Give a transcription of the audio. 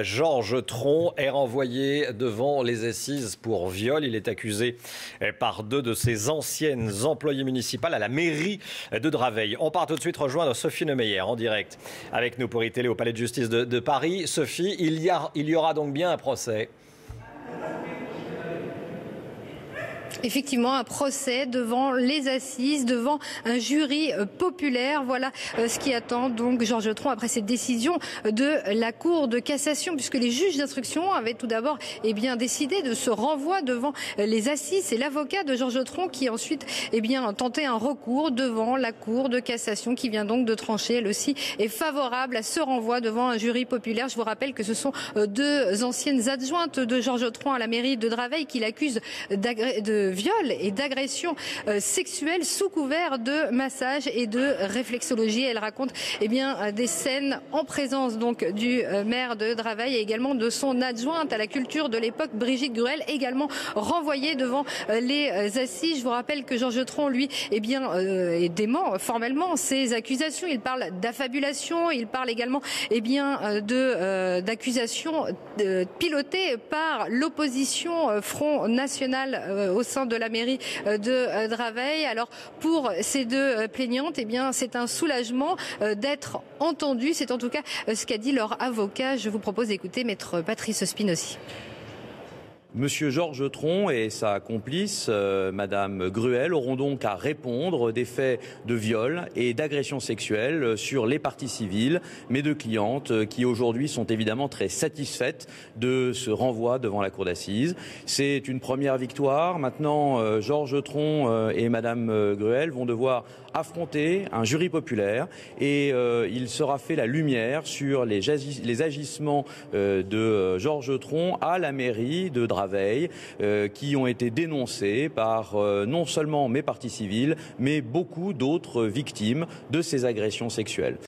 Georges Tron est renvoyé devant les assises pour viol. Il est accusé par deux de ses anciennes employées municipales à la mairie de Draveil. On part tout de suite rejoindre Sophie Neumeyer en direct avec nous pour iTélé au Palais de Justice de Paris. Sophie, il y aura donc bien un procès. Effectivement, un procès devant les assises, devant un jury populaire. Voilà ce qui attend donc Georges Tron après cette décision de la Cour de cassation, puisque les juges d'instruction avaient tout d'abord décidé de ce renvoi devant les assises. C'est l'avocat de Georges Tron qui ensuite tenté un recours devant la Cour de cassation, qui vient donc de trancher, elle aussi, est favorable à ce renvoi devant un jury populaire. Je vous rappelle que ce sont deux anciennes adjointes de Georges Tron à la mairie de Draveil qui l'accusent de viol et d'agression sexuelle sous couvert de massage et de réflexologie. Elle raconte des scènes en présence donc du maire de Draveil et également de son adjointe à la culture de l'époque, Brigitte Gruel, également renvoyée devant les assises. Je vous rappelle que Georges Tron, lui, dément formellement ces accusations. Il parle d'affabulation, il parle également d'accusations pilotées par l'opposition Front National au sein de la mairie de Draveil. Alors pour ces deux plaignantes, c'est un soulagement d'être entendues. C'est en tout cas ce qu'a dit leur avocat. Je vous propose d'écouter maître Patrice Spinozzi. Monsieur Georges Tron et sa complice, Madame Gruel, auront donc à répondre des faits de viol et d'agression sexuelle sur les parties civiles, mes deux clientes, qui aujourd'hui sont évidemment très satisfaites de ce renvoi devant la cour d'assises. C'est une première victoire. Maintenant, Georges Tron et Madame Gruel vont devoir affronter un jury populaire et il sera fait la lumière sur les agissements de Georges Tron à la mairie de Draveil, qui ont été dénoncés par non seulement mes parties civiles, mais beaucoup d'autres victimes de ces agressions sexuelles.